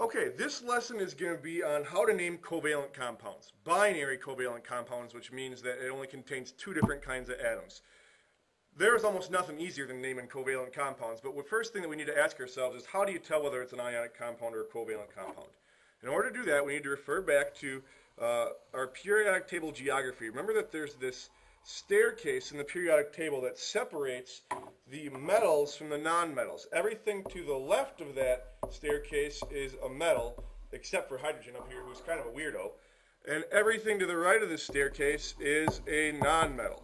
Okay, this lesson is going to be on how to name covalent compounds. Binary covalent compounds, which means that it only contains two different kinds of atoms. There is almost nothing easier than naming covalent compounds, but the first thing that we need to ask ourselves is how do you tell whether it's an ionic compound or a covalent compound? In order to do that, we need to refer back to our periodic table geography. Remember that there's this staircase in the periodic table that separates the metals from the nonmetals. Everything to the left of that staircase is a metal, except for hydrogen up here, who's kind of a weirdo. And everything to the right of the staircase is a nonmetal.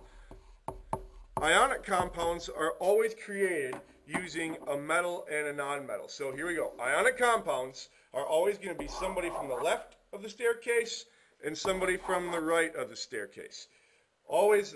Ionic compounds are always created using a metal and a nonmetal. So here we go. Ionic compounds are always going to be somebody from the left of the staircase and somebody from the right of the staircase. Always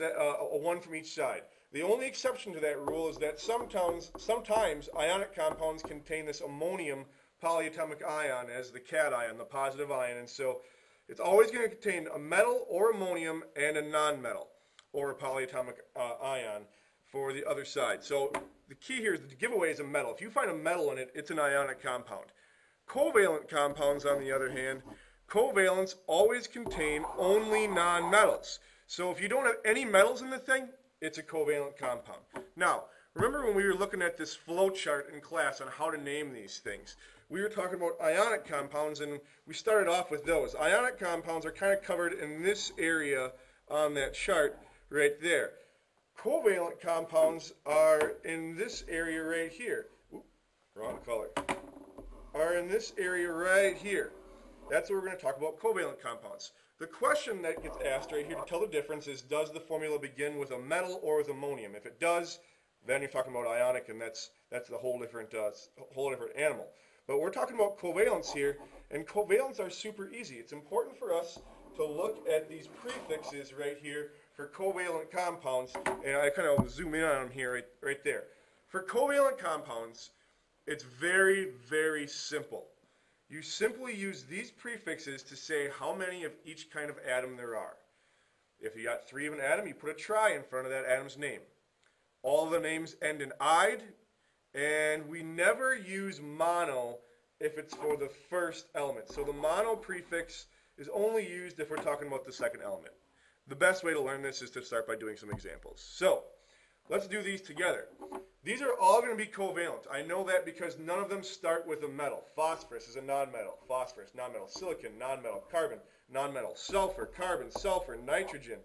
one from each side. The only exception to that rule is that sometimes ionic compounds contain this ammonium polyatomic ion as the cation, the positive ion, and so it's always going to contain a metal or ammonium and a nonmetal or a polyatomic ion for the other side. So the key here is the giveaway is a metal. If you find a metal in it, it's an ionic compound. Covalent compounds, on the other hand, covalents always contain only nonmetals. So if you don't have any metals in the thing, it's a covalent compound. Now, remember when we were looking at this flow chart in class on how to name these things? We were talking about ionic compounds, and we started off with those. Ionic compounds are kind of covered in this area on that chart right there. Covalent compounds are in this area right here. Ooh, wrong color. Are in this area right here. That's what we're going to talk about, covalent compounds. The question that gets asked right here to tell the difference is, does the formula begin with a metal or with ammonium? If it does, then you're talking about ionic, and that's a whole different animal. But we're talking about covalents here, and covalents are super easy. It's important for us to look at these prefixes right here for covalent compounds, and I kind of zoom in on them here, right there. For covalent compounds, it's very, very simple. You simply use these prefixes to say how many of each kind of atom there are. If you got 3 of an atom, you put a tri in front of that atom's name. All of the names end in "ide," and we never use mono if it's for the first element. So the mono prefix is only used if we're talking about the second element. The best way to learn this is to start by doing some examples. So let's do these together. These are all going to be covalent. I know that because none of them start with a metal. Phosphorus is a nonmetal. Phosphorus, nonmetal. Silicon, nonmetal. Carbon, nonmetal. Sulfur, carbon, sulfur, nitrogen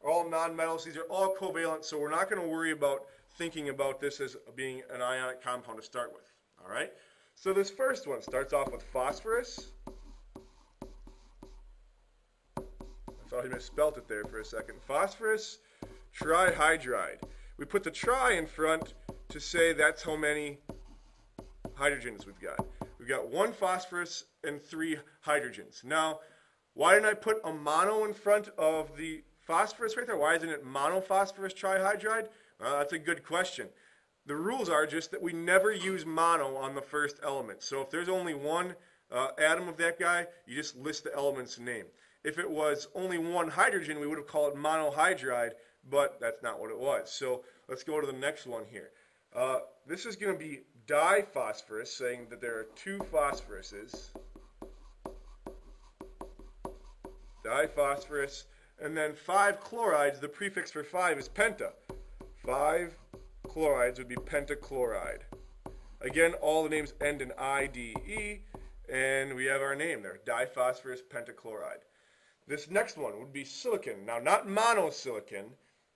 are all nonmetals. These are all covalent, so we're not going to worry about thinking about this as being an ionic compound to start with. All right? So this first one starts off with phosphorus. I thought I misspelt it there for a second. Phosphorus trihydride. We put the tri in front to say that's how many hydrogens we've got. We've got 1 phosphorus and 3 hydrogens. Now, why didn't I put a mono in front of the phosphorus right there? Why isn't it monophosphorus trihydride? That's a good question. The rules are just that we never use mono on the first element. So if there's only one atom of that guy, you just list the element's name. If it was only 1 hydrogen, we would have called it monohydride, but that's not what it was. So let's go to the next one here. This is going to be diphosphorus, saying that there are 2 phosphoruses. Diphosphorus. And then 5 chlorides, the prefix for 5 is penta. 5 chlorides would be pentachloride. Again, all the names end in IDE, and we have our name there, diphosphorus pentachloride. This next one would be silicon. Now, not monosilicon.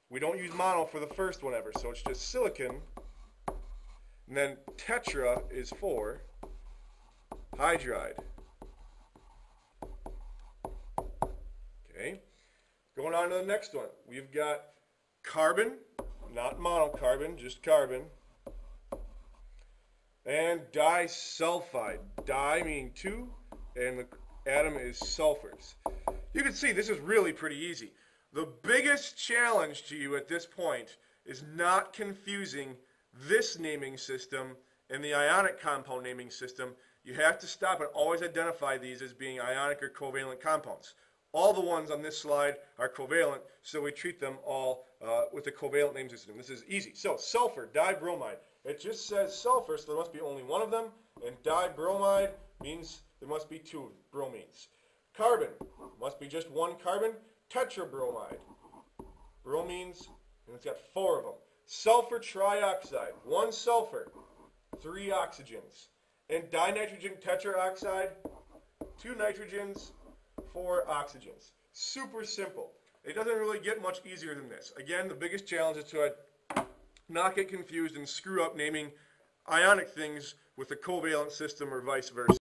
We don't use mono for the first one ever, so it's just silicon. And then tetra is for hydride. Okay. Going on to the next one. We've got carbon, not monocarbon, just carbon. And disulfide. Di meaning 2, and the atom is sulfurs. You can see this is really pretty easy. The biggest challenge to you at this point is not confusing this naming system and the ionic compound naming system. You have to stop and always identify these as being ionic or covalent compounds. All the ones on this slide are covalent, so we treat them all with the covalent naming system. This is easy. So sulfur, dibromide. It just says sulfur, so there must be only one of them, and dibromide means there must be 2 bromines. Carbon, must be just 1 carbon, tetrabromide. Bromines, and it's got 4 of them. Sulfur trioxide, 1 sulfur, 3 oxygens. And dinitrogen tetraoxide, 2 nitrogens, 4 oxygens. Super simple. It doesn't really get much easier than this. Again, the biggest challenge is to not get confused and screw up naming ionic things with a covalent system or vice versa.